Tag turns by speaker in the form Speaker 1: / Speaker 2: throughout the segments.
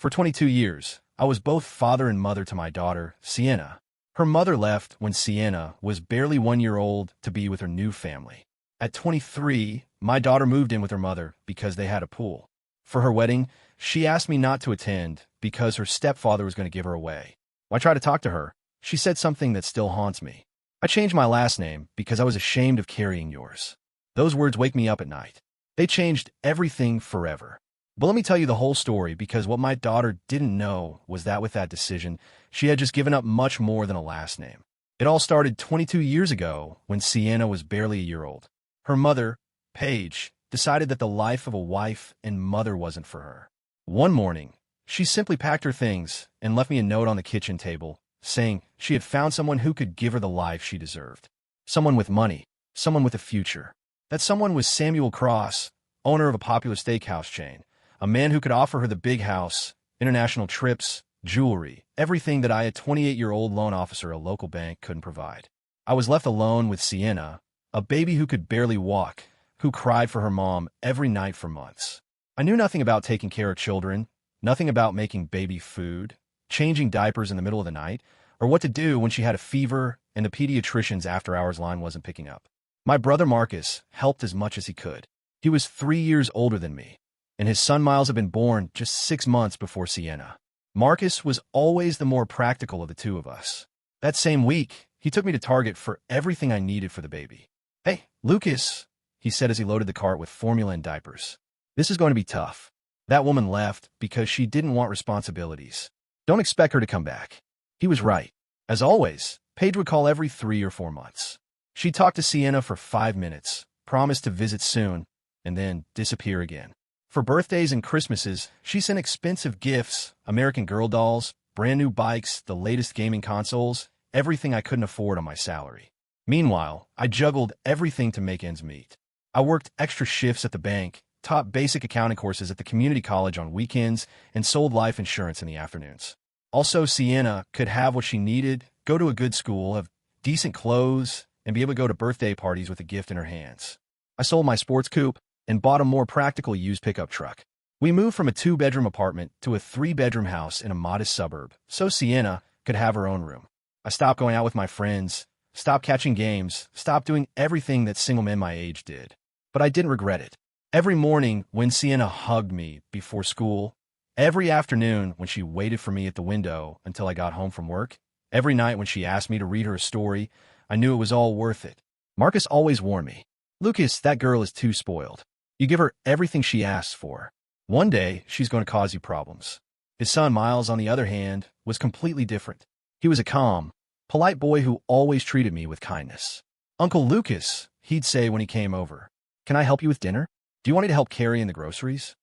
Speaker 1: For 22 years, I was both father and mother to my daughter, Sienna. Her mother left when Sienna was barely 1 year old to be with her new family. At 23, my daughter moved in with her mother because they had a pool. For her wedding, she asked me not to attend because her stepfather was going to give her away. When I tried to talk to her, she said something that still haunts me. I changed my last name because I was ashamed of carrying yours. Those words wake me up at night. They changed everything forever. But let me tell you the whole story, because what my daughter didn't know was that with that decision, she had just given up much more than a last name. It all started 22 years ago when Sienna was barely a year old. Her mother, Paige, decided that the life of a wife and mother wasn't for her. One morning, she simply packed her things and left me a note on the kitchen table saying she had found someone who could give her the life she deserved. Someone with money, someone with a future. That someone was Samuel Cross, owner of a popular steakhouse chain, a man who could offer her the big house, international trips, jewelry, everything that I, a 28-year-old loan officer at a local bank, couldn't provide. I was left alone with Sienna, a baby who could barely walk, who cried for her mom every night for months. I knew nothing about taking care of children, nothing about making baby food, changing diapers in the middle of the night, or what to do when she had a fever and the pediatrician's after-hours line wasn't picking up. My brother Marcus helped as much as he could. He was 3 years older than me, and his son Miles had been born just 6 months before Sienna. Marcus was always the more practical of the two of us. That same week, he took me to Target for everything I needed for the baby. "Hey, Lucas," he said as he loaded the cart with formula and diapers. "This is going to be tough." That woman left because she didn't want responsibilities. Don't expect her to come back. He was right. As always, Paige would call every 3 or 4 months. She'd talk to Sienna for 5 minutes, promise to visit soon, and then disappear again. For birthdays and Christmases, she sent expensive gifts, American Girl dolls, brand new bikes, the latest gaming consoles, everything I couldn't afford on my salary. Meanwhile, I juggled everything to make ends meet. I worked extra shifts at the bank, taught basic accounting courses at the community college on weekends, and sold life insurance in the afternoons. Also, Sienna could have what she needed, go to a good school, have decent clothes, and be able to go to birthday parties with a gift in her hands. I sold my sports coupe and bought a more practical used pickup truck. We moved from a 2-bedroom apartment to a 3-bedroom house in a modest suburb, so Sienna could have her own room. I stopped going out with my friends, stopped catching games, stopped doing everything that single men my age did. But I didn't regret it. Every morning when Sienna hugged me before school, every afternoon when she waited for me at the window until I got home from work, every night when she asked me to read her a story, I knew it was all worth it. Marcus always warned me, "Lucas, that girl is too spoiled. You give her everything she asks for. One day, she's going to cause you problems." His son, Miles, on the other hand, was completely different. He was a calm, polite boy who always treated me with kindness. "Uncle Lucas," he'd say when he came over, "can I help you with dinner? Do you want me to help carry in the groceries?"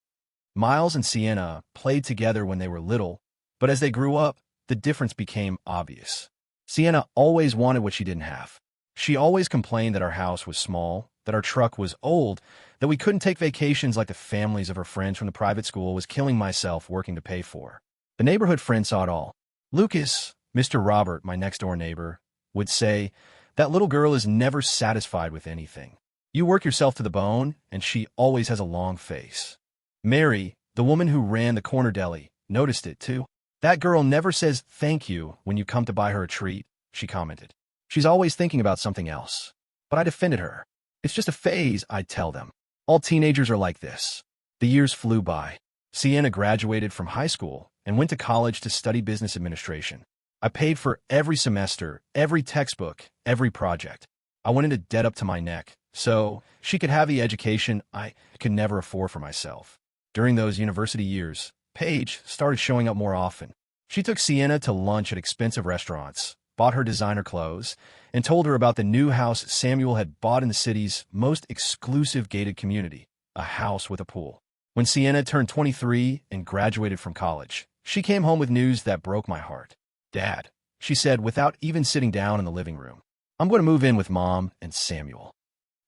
Speaker 1: Miles and Sienna played together when they were little, but as they grew up, the difference became obvious. Sienna always wanted what she didn't have. She always complained that our house was small, that our truck was old, that we couldn't take vacations like the families of her friends from the private school was killing myself working to pay for. The neighborhood friend saw it all. "Lucas," Mr. Robert, my next-door neighbor, would say, "that little girl is never satisfied with anything. You work yourself to the bone, and she always has a long face." Mary, the woman who ran the corner deli, noticed it too. "That girl never says thank you when you come to buy her a treat," she commented. "She's always thinking about something else." But I defended her. "It's just a phase," I'd tell them. "All teenagers are like this." The years flew by. Sienna graduated from high school and went to college to study business administration. I paid for every semester, every textbook, every project. I went into debt up to my neck, so she could have the education I could never afford for myself. During those university years, Paige started showing up more often. She took Sienna to lunch at expensive restaurants, bought her designer clothes, and told her about the new house Samuel had bought in the city's most exclusive gated community, a house with a pool. When Sienna turned 23 and graduated from college, she came home with news that broke my heart. "Dad," she said without even sitting down in the living room, "I'm going to move in with Mom and Samuel."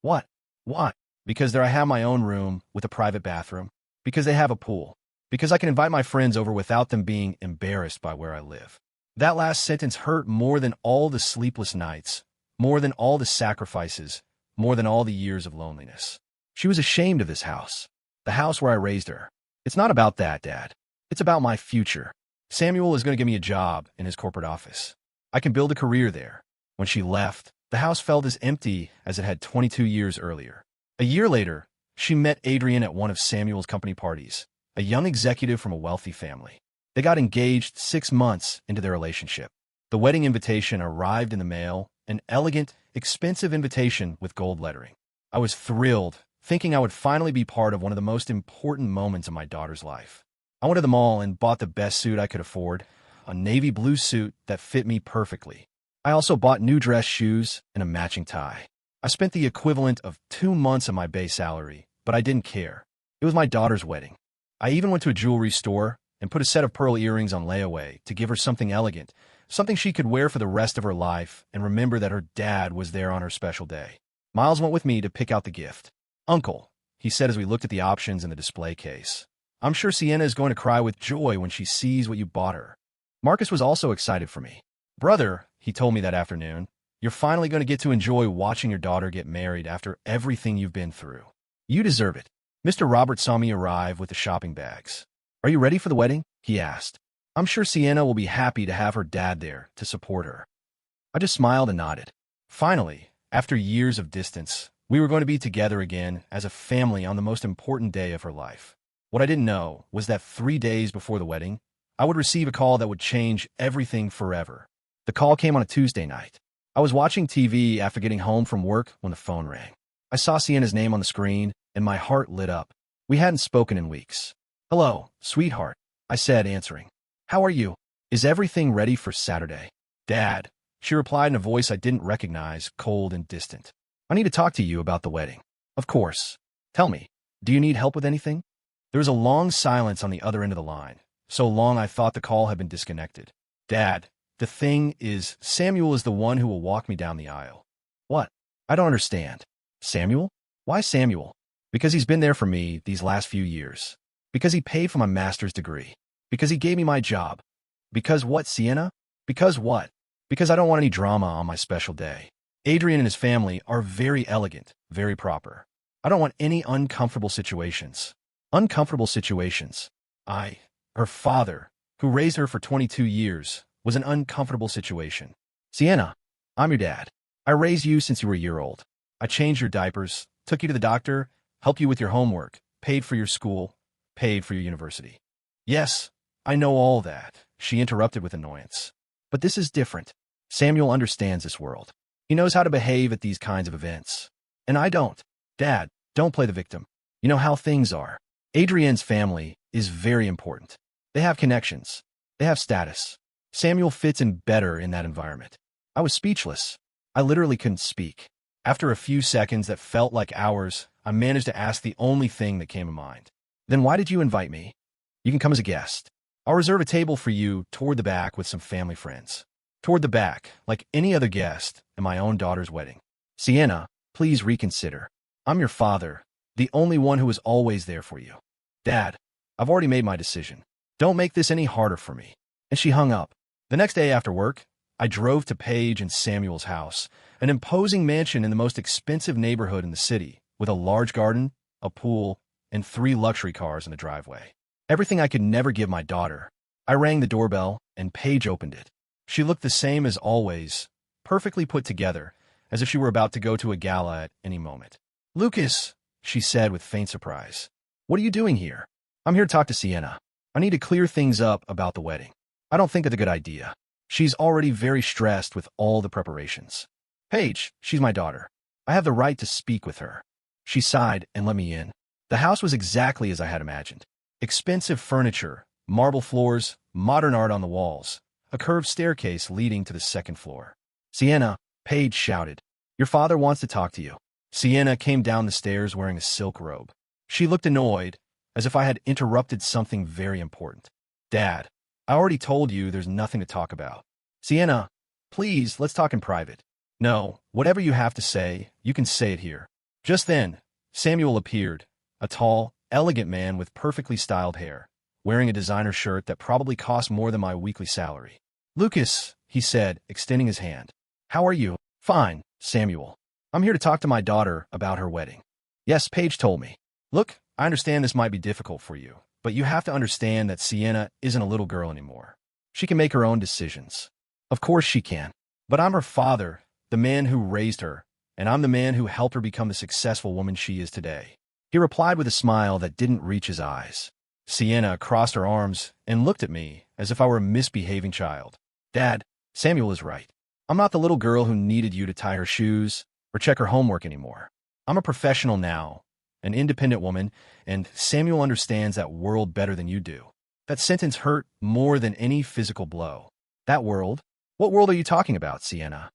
Speaker 1: "What? Why?" "Because there I have my own room with a private bathroom. Because they have a pool. Because I can invite my friends over without them being embarrassed by where I live." That last sentence hurt more than all the sleepless nights, more than all the sacrifices, more than all the years of loneliness. She was ashamed of this house, the house where I raised her. "It's not about that, Dad. It's about my future. Samuel is going to give me a job in his corporate office. I can build a career there. When she left, the house felt as empty as it had 22 years earlier. A year later, she met Adrian at one of Samuel's company parties, a young executive from a wealthy family. They got engaged 6 months into their relationship. The wedding invitation arrived in the mail, an elegant, expensive invitation with gold lettering. I was thrilled, thinking I would finally be part of one of the most important moments of my daughter's life. I went to the mall and bought the best suit I could afford, a navy blue suit that fit me perfectly. I also bought new dress shoes and a matching tie. I spent the equivalent of 2 months of my base salary, but I didn't care. It was my daughter's wedding. I even went to a jewelry store and put a set of pearl earrings on layaway to give her something elegant, something she could wear for the rest of her life and remember that her dad was there on her special day. Miles went with me to pick out the gift. "Uncle," he said as we looked at the options in the display case, "I'm sure Sienna is going to cry with joy when she sees what you bought her." Marcus was also excited for me. "Brother," he told me that afternoon, "you're finally going to get to enjoy watching your daughter get married after everything you've been through. You deserve it." Mr. Robert saw me arrive with the shopping bags. "Are you ready for the wedding?" he asked. "I'm sure Sienna will be happy to have her dad there to support her." I just smiled and nodded. Finally, after years of distance, we were going to be together again as a family on the most important day of her life. What I didn't know was that 3 days before the wedding, I would receive a call that would change everything forever. The call came on a Tuesday night. I was watching TV after getting home from work when the phone rang. I saw Sienna's name on the screen, and my heart lit up. We hadn't spoken in weeks. "Hello, sweetheart," I said, answering. "How are you? Is everything ready for Saturday?" "Dad," she replied in a voice I didn't recognize, cold and distant. "I need to talk to you about the wedding." "Of course. Tell me, do you need help with anything?" There was a long silence on the other end of the line, so long I thought the call had been disconnected. "Dad, the thing is, Samuel is the one who will walk me down the aisle." "What? I don't understand." "Samuel? Why Samuel?" "Because he's been there for me these last few years. Because he paid for my master's degree. Because he gave me my job." "Because what, Sienna?" "Because what?" "Because I don't want any drama on my special day. Adrian and his family are very elegant, very proper. I don't want any uncomfortable situations." "Uncomfortable situations?" Her father, who raised her for 22 years, was an uncomfortable situation. "Sienna, I'm your dad. I raised you since you were a year old. I changed your diapers, took you to the doctor, helped you with your homework, paid for your school, paid for your university." "Yes, I know all that," she interrupted with annoyance. "But this is different. Samuel understands this world. He knows how to behave at these kinds of events. And I don't. Dad, don't play the victim. You know how things are. Adrienne's family is very important. They have connections. They have status. Samuel fits in better in that environment." I was speechless. I literally couldn't speak. After a few seconds that felt like hours, I managed to ask the only thing that came to mind. "Then why did you invite me?" "You can come as a guest. I'll reserve a table for you toward the back with some family friends." "Toward the back, like any other guest at my own daughter's wedding." "Sienna, please reconsider. I'm your father, the only one who is always there for you." "Dad, I've already made my decision. Don't make this any harder for me." And she hung up. The next day after work, I drove to Paige and Samuel's house, an imposing mansion in the most expensive neighborhood in the city, with a large garden, a pool, and 3 luxury cars in the driveway. Everything I could never give my daughter. I rang the doorbell, and Paige opened it. She looked the same as always, perfectly put together, as if she were about to go to a gala at any moment. "Lucas," she said with faint surprise, "what are you doing here?" "I'm here to talk to Sienna. I need to clear things up about the wedding. I don't think it's a good idea. She's already very stressed with all the preparations." "Paige, she's my daughter. I have the right to speak with her." She sighed and let me in. The house was exactly as I had imagined. Expensive furniture, marble floors, modern art on the walls, a curved staircase leading to the second floor. "Sienna," Paige shouted, "your father wants to talk to you." Sienna came down the stairs wearing a silk robe. She looked annoyed, as if I had interrupted something very important. "Dad, I already told you there's nothing to talk about." "Sienna, please, let's talk in private." "No, whatever you have to say, you can say it here." Just then, Samuel appeared, a tall, elegant man with perfectly styled hair, wearing a designer shirt that probably cost more than my weekly salary. "Lucas," he said, extending his hand. "How are you?" "Fine, Samuel. I'm here to talk to my daughter about her wedding." "Yes, Paige told me." "Look, I understand this might be difficult for you, But you have to understand that Sienna isn't a little girl anymore. She can make her own decisions. Of course she can. But I'm her father, the man who raised her, and I'm the man who helped her become the successful woman she is today. He replied with a smile that didn't reach his eyes. Sienna crossed her arms and looked at me as if I were a misbehaving child. Dad, Samuel is right. I'm not the little girl who needed you to tie her shoes or check her homework anymore. I'm a professional now, an independent woman, and Samuel understands that world better than you do. That sentence hurt more than any physical blow. That world? What world are you talking about, Sienna?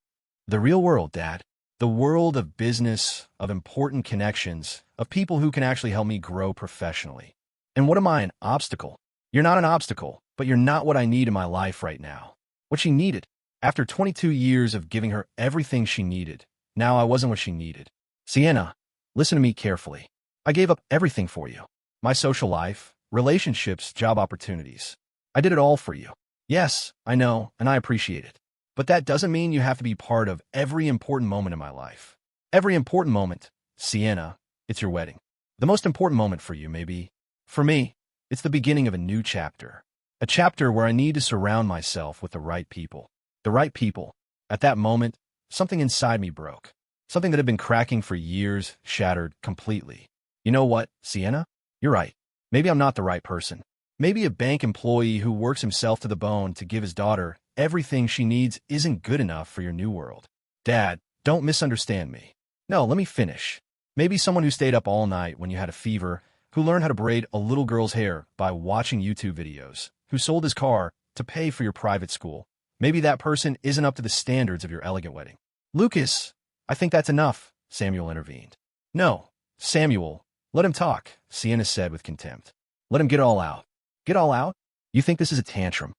Speaker 1: The real world, Dad. The world of business, of important connections, of people who can actually help me grow professionally. And what am I, an obstacle? You're not an obstacle, but you're not what I need in my life right now. What she needed. After 22 years of giving her everything she needed, now I wasn't what she needed. Sienna, listen to me carefully. I gave up everything for you. My social life, relationships, job opportunities. I did it all for you. Yes, I know, and I appreciate it. But that doesn't mean you have to be part of every important moment in my life. Every important moment, Sienna, it's your wedding. The most important moment for you, maybe. For me, it's the beginning of a new chapter. A chapter where I need to surround myself with the right people. The right people. At that moment, something inside me broke. Something that had been cracking for years shattered completely. You know what, Sienna? You're right. Maybe I'm not the right person. Maybe a bank employee who works himself to the bone to give his daughter everything she needs isn't good enough for your new world. Dad, don't misunderstand me. No, let me finish. Maybe someone who stayed up all night when you had a fever, who learned how to braid a little girl's hair by watching YouTube videos, who sold his car to pay for your private school. Maybe that person isn't up to the standards of your elegant wedding. Lucas, I think that's enough, Samuel intervened. No, Samuel, let him talk, Sienna said with contempt. Let him get it all out. Get all out? You think this is a tantrum?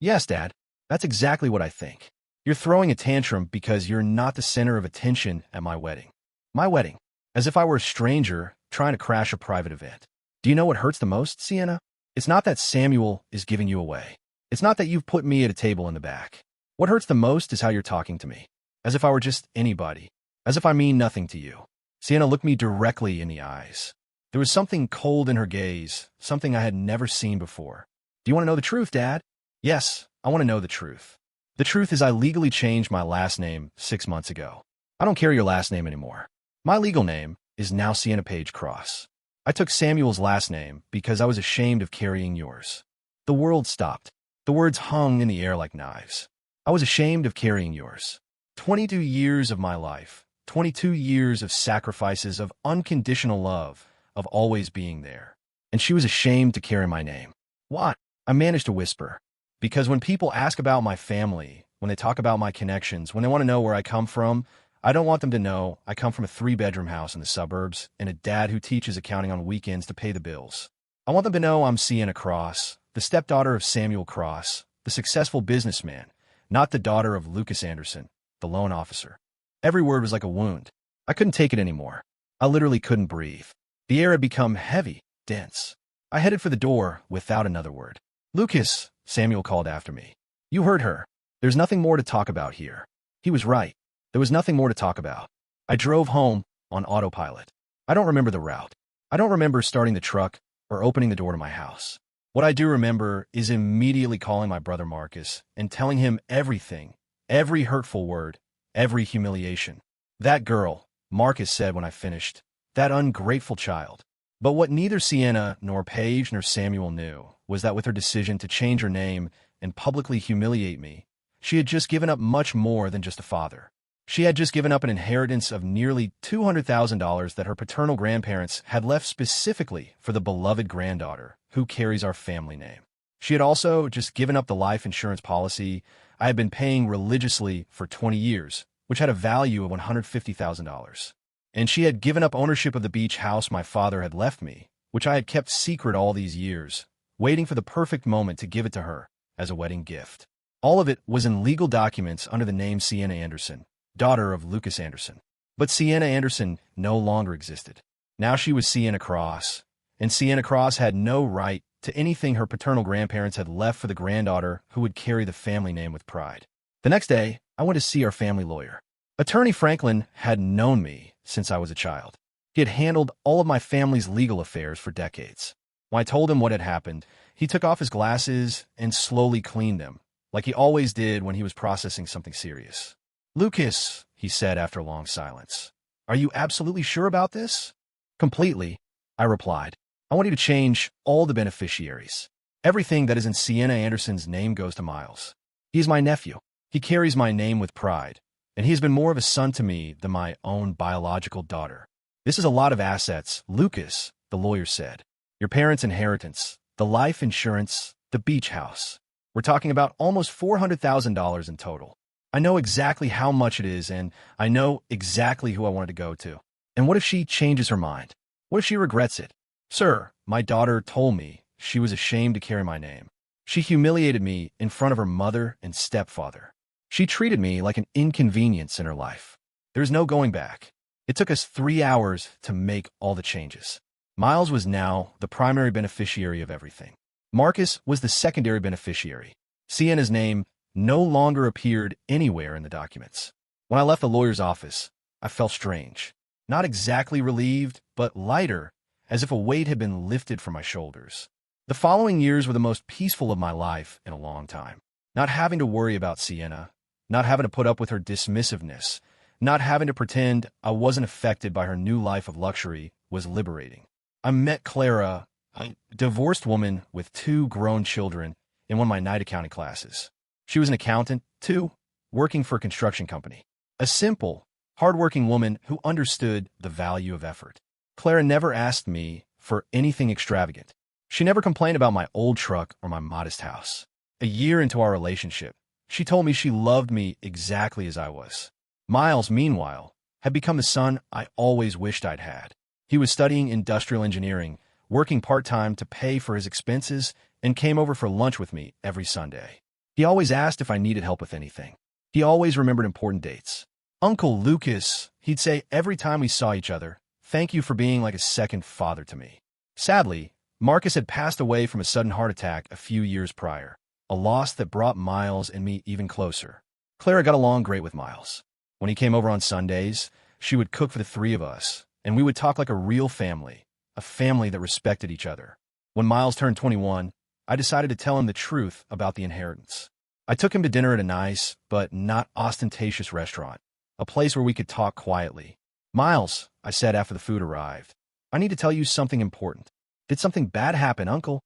Speaker 1: Yes, Dad, that's exactly what I think. You're throwing a tantrum because you're not the center of attention at my wedding. My wedding. As if I were a stranger trying to crash a private event. Do you know what hurts the most, Sienna? It's not that Samuel is giving you away. It's not that you've put me at a table in the back. What hurts the most is how you're talking to me. As if I were just anybody. As if I mean nothing to you. Sienna looked me directly in the eyes. There was something cold in her gaze, something I had never seen before. Do you want to know the truth, Dad? Yes, I want to know the truth. The truth is I legally changed my last name 6 months ago. I don't carry your last name anymore. My legal name is now Sienna Page Cross. I took Samuel's last name because I was ashamed of carrying yours. The world stopped. The words hung in the air like knives. I was ashamed of carrying yours. 22 years of my life, 22 years of sacrifices, of unconditional love, of always being there. And she was ashamed to carry my name. Why? I managed to whisper. Because when people ask about my family, when they talk about my connections, when they want to know where I come from, I don't want them to know I come from a 3-bedroom house in the suburbs and a dad who teaches accounting on weekends to pay the bills. I want them to know I'm Sienna Cross, the stepdaughter of Samuel Cross, the successful businessman, not the daughter of Lucas Anderson, the loan officer. Every word was like a wound. I couldn't take it anymore. I literally couldn't breathe. The air had become heavy, dense. I headed for the door without another word. Lucas, Samuel called after me. You heard her. There's nothing more to talk about here. He was right. There was nothing more to talk about. I drove home on autopilot. I don't remember the route. I don't remember starting the truck or opening the door to my house. What I do remember is immediately calling my brother Marcus and telling him everything, every hurtful word, every humiliation. That girl, Marcus said when I finished, that ungrateful child. But what neither Sienna nor Paige nor Samuel knew was that with her decision to change her name and publicly humiliate me, she had just given up much more than just a father. She had just given up an inheritance of nearly $200,000 that her paternal grandparents had left specifically for the beloved granddaughter who carries our family name. She had also just given up the life insurance policy I had been paying religiously for 20 years, which had a value of $150,000. And she had given up ownership of the beach house my father had left me, which I had kept secret all these years, waiting for the perfect moment to give it to her as a wedding gift. All of it was in legal documents under the name Sienna Anderson, daughter of Lucas Anderson. But Sienna Anderson no longer existed. Now she was Sienna Cross, and Sienna Cross had no right to anything her paternal grandparents had left for the granddaughter who would carry the family name with pride. The next day, I went to see our family lawyer. Attorney Franklin had known me since I was a child. He had handled all of my family's legal affairs for decades. When I told him what had happened, he took off his glasses and slowly cleaned them, like he always did when he was processing something serious. "Lucas," he said after a long silence, "are you absolutely sure about this?" "Completely," I replied. "I want you to change all the beneficiaries. Everything that is in Sienna Anderson's name goes to Miles. He is my nephew. He carries my name with pride, and he has been more of a son to me than my own biological daughter." "This is a lot of assets, Lucas," the lawyer said. "Your parents' inheritance, the life insurance, the beach house. We're talking about almost $400,000 in total. I know exactly how much it is, and I know exactly who I wanted to go to. And what if she changes her mind? What if she regrets it? Sir, my daughter told me she was ashamed to carry my name. She humiliated me in front of her mother and stepfather. She treated me like an inconvenience in her life. There's no going back. It took us 3 hours to make all the changes." Miles was now the primary beneficiary of everything. Marcus was the secondary beneficiary. Sienna's name no longer appeared anywhere in the documents. When I left the lawyer's office, I felt strange. Not exactly relieved, but lighter, as if a weight had been lifted from my shoulders. The following years were the most peaceful of my life in a long time. Not having to worry about Sienna, not having to put up with her dismissiveness, not having to pretend I wasn't affected by her new life of luxury was liberating. I met Clara, a divorced woman with 2 grown children, in one of my night accounting classes. She was an accountant, too, working for a construction company. A simple, hardworking woman who understood the value of effort. Clara never asked me for anything extravagant. She never complained about my old truck or my modest house. A year into our relationship, she told me she loved me exactly as I was. Miles, meanwhile, had become the son I always wished I'd had. He was studying industrial engineering, working part-time to pay for his expenses, and came over for lunch with me every Sunday. He always asked if I needed help with anything. He always remembered important dates. "Uncle Lucas," he'd say every time we saw each other, "thank you for being like a second father to me." Sadly, Marcus had passed away from a sudden heart attack a few years prior, a loss that brought Miles and me even closer. Clara got along great with Miles. When he came over on Sundays, she would cook for the 3 of us, and we would talk like a real family, a family that respected each other. When Miles turned 21, I decided to tell him the truth about the inheritance. I took him to dinner at a nice, but not ostentatious restaurant, a place where we could talk quietly. "Miles," I said after the food arrived, "I need to tell you something important." "Did something bad happen, Uncle?"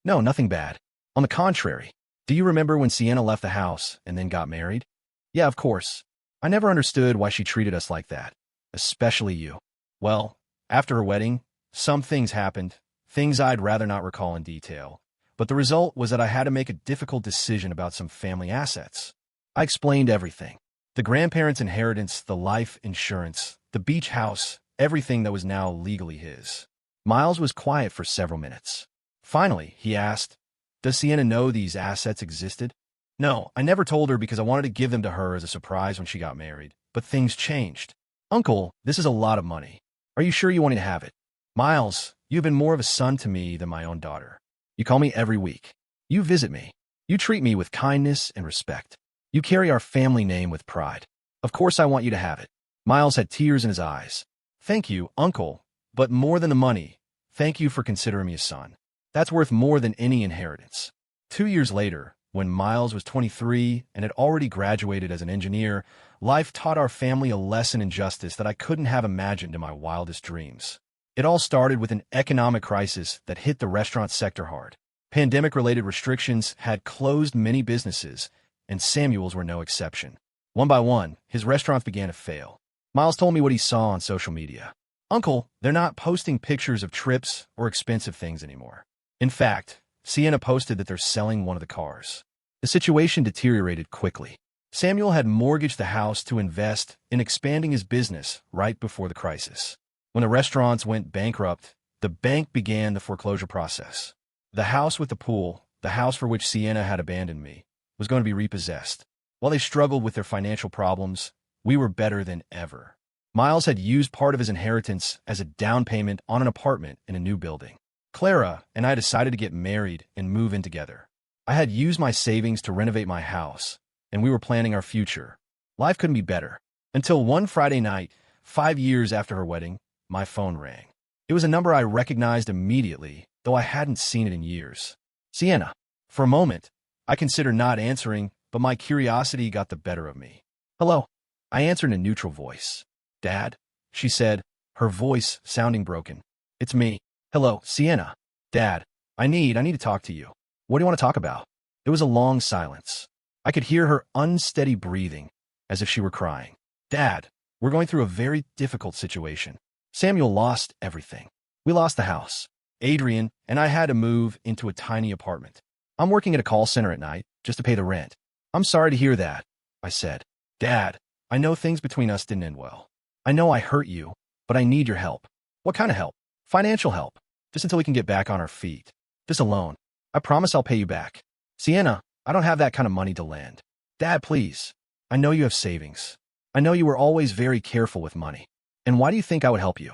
Speaker 1: "No, nothing bad. On the contrary. Do you remember when Sienna left the house and then got married?" "Yeah, of course. I never understood why she treated us like that, especially you. Well, after her wedding, some things happened, things I'd rather not recall in detail, but the result was that I had to make a difficult decision about some family assets. I explained everything. The grandparents' inheritance, the life insurance, the beach house, everything that was now legally his." Miles was quiet for several minutes. Finally, he asked, "Does Sienna know these assets existed?" "No, I never told her because I wanted to give them to her as a surprise when she got married, but things changed." "Uncle, this is a lot of money. Are you sure you want me to have it?" "Miles, you've been more of a son to me than my own daughter. You call me every week. You visit me. You treat me with kindness and respect. You carry our family name with pride. Of course I want you to have it." Miles had tears in his eyes. "Thank you, Uncle, but more than the money, thank you for considering me a son. That's worth more than any inheritance." 2 years later, when Miles was 23 and had already graduated as an engineer, life taught our family a lesson in justice that I couldn't have imagined in my wildest dreams. It all started with an economic crisis that hit the restaurant sector hard. Pandemic-related restrictions had closed many businesses, and Samuel's were no exception. One by one, his restaurants began to fail. Miles told me what he saw on social media. "Uncle, they're not posting pictures of trips or expensive things anymore. In fact, Sienna posted that they're selling one of the cars." The situation deteriorated quickly. Samuel had mortgaged the house to invest in expanding his business right before the crisis. When the restaurants went bankrupt, the bank began the foreclosure process. The house with the pool, the house for which Sienna had abandoned me, was going to be repossessed. While they struggled with their financial problems, we were better than ever. Miles had used part of his inheritance as a down payment on an apartment in a new building. Clara and I decided to get married and move in together. I had used my savings to renovate my house, and we were planning our future. Life couldn't be better. Until one Friday night, 5 years after her wedding, my phone rang. It was a number I recognized immediately though I hadn't seen it in years. Sienna. For a moment, I considered not answering, but my curiosity got the better of me. Hello. I answered in a neutral voice. Dad? She said, her voice sounding broken. It's me. Hello, Sienna. Dad. I need to talk to you. What do you want to talk about? There was a long silence. I could hear her unsteady breathing, as if she were crying. Dad, we're going through a very difficult situation. Samuel lost everything. We lost the house. Adrian and I had to move into a tiny apartment. I'm working at a call center at night just to pay the rent. I'm sorry to hear that, I said. Dad, I know things between us didn't end well. I know I hurt you, but I need your help. What kind of help? Financial help. Just until we can get back on our feet. This alone. I promise I'll pay you back. Sienna, I don't have that kind of money to lend. Dad, please. I know you have savings. I know you were always very careful with money. And why do you think I would help you?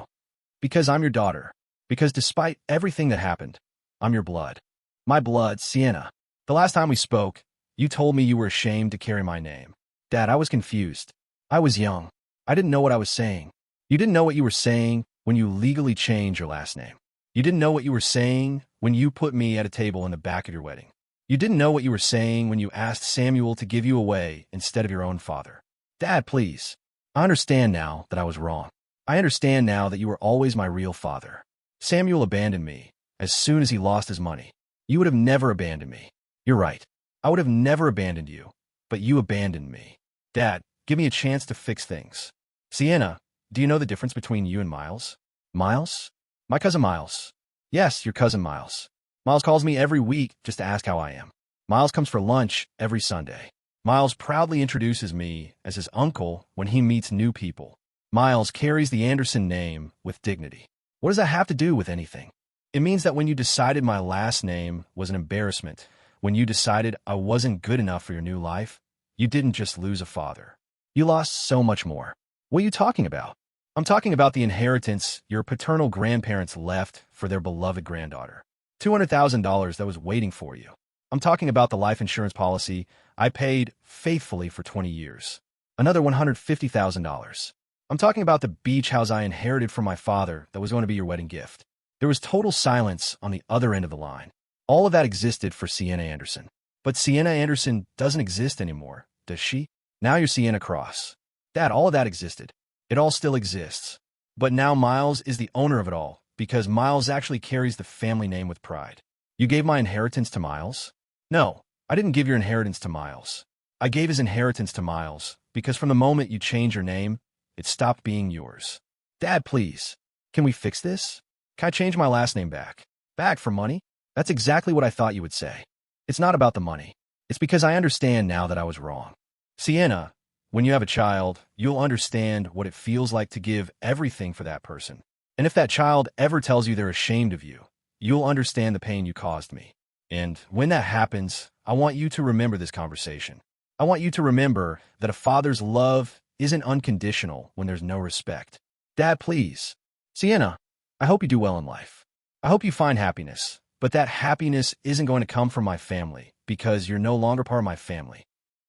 Speaker 1: Because I'm your daughter. Because despite everything that happened, I'm your blood. My blood, Sienna. The last time we spoke, you told me you were ashamed to carry my name. Dad, I was confused. I was young. I didn't know what I was saying. You didn't know what you were saying when you legally changed your last name. You didn't know what you were saying when you put me at a table in the back of your wedding. You didn't know what you were saying when you asked Samuel to give you away instead of your own father. Dad, please. I understand now that I was wrong. I understand now that you were always my real father. Samuel abandoned me as soon as he lost his money. You would have never abandoned me. You're right. I would have never abandoned you, but you abandoned me. Dad, give me a chance to fix things. Sienna, do you know the difference between you and Miles? Miles? My cousin Miles. Yes, your cousin Miles. Miles calls me every week just to ask how I am. Miles comes for lunch every Sunday. Miles proudly introduces me as his uncle when he meets new people. Miles carries the Anderson name with dignity. What does that have to do with anything? It means that when you decided my last name was an embarrassment, when you decided I wasn't good enough for your new life, you didn't just lose a father. You lost so much more. What are you talking about? I'm talking about the inheritance your paternal grandparents left for their beloved granddaughter. $200,000 that was waiting for you. I'm talking about the life insurance policy I paid faithfully for 20 years. Another $150,000. I'm talking about the beach house I inherited from my father that was going to be your wedding gift. There was total silence on the other end of the line. All of that existed for Sienna Anderson. But Sienna Anderson doesn't exist anymore, does she? Now you're Sienna Cross. Dad, all of that existed. It all still exists. But now Miles is the owner of it all, because Miles actually carries the family name with pride. You gave my inheritance to Miles? No, I didn't give your inheritance to Miles. I gave his inheritance to Miles, because from the moment you changed your name, it stopped being yours. Dad, please. Can we fix this? Can I change my last name back? Back for money? That's exactly what I thought you would say. It's not about the money. It's because I understand now that I was wrong. Sienna, when you have a child, you'll understand what it feels like to give everything for that person. And if that child ever tells you they're ashamed of you, you'll understand the pain you caused me. And when that happens, I want you to remember this conversation. I want you to remember that a father's love isn't unconditional when there's no respect. Dad, please. Sienna, I hope you do well in life. I hope you find happiness, but that happiness isn't going to come from my family because you're no longer part of my family.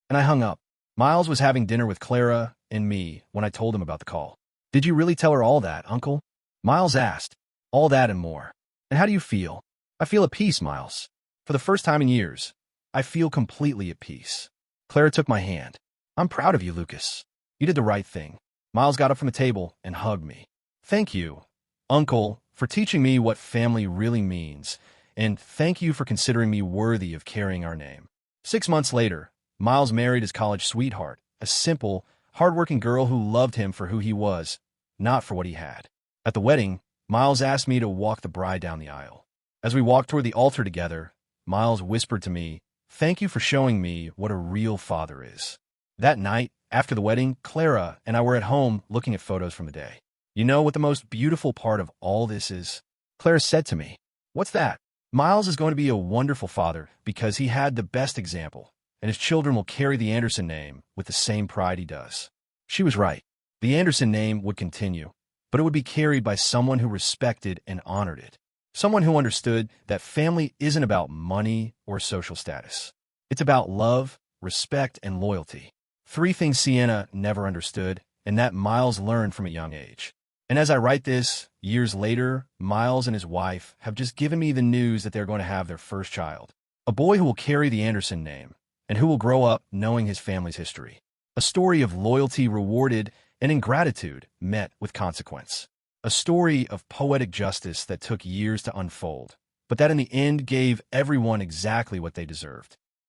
Speaker 1: And I hung up. Miles was having dinner with Clara and me when I told him about the call. Did you really tell her all that, Uncle? Miles asked. All that and more. And how do you feel? I feel at peace, Miles. For the first time in years, I feel completely at peace. Clara took my hand. I'm proud of you, Lucas. You did the right thing. Miles got up from the table and hugged me. Thank you, Uncle, for teaching me what family really means, and thank you for considering me worthy of carrying our name. 6 months later, Miles married his college sweetheart, a simple, hardworking girl who loved him for who he was, not for what he had. At the wedding, Miles asked me to walk the bride down the aisle. As we walked toward the altar together, Miles whispered to me, "Thank you for showing me what a real father is." That night, after the wedding, Clara and I were at home looking at photos from the day. You know what the most beautiful part of all this is? Clara said to me, "What's that?" Miles is going to be a wonderful father because he had the best example, and his children will carry the Anderson name with the same pride he does. She was right. The Anderson name would continue, but it would be carried by someone who respected and honored it. Someone who understood that family isn't about money or social status. It's about love, respect, and loyalty. 3 things Sienna never understood, and that Miles learned from a young age. And as I write this, years later, Miles and his wife have just given me the news that they're going to have their first child, a boy who will carry the Anderson name and who will grow up knowing his family's history. A story of loyalty rewarded and ingratitude met with consequence. A story of poetic justice that took years to unfold, but that in the end gave everyone exactly what they deserved.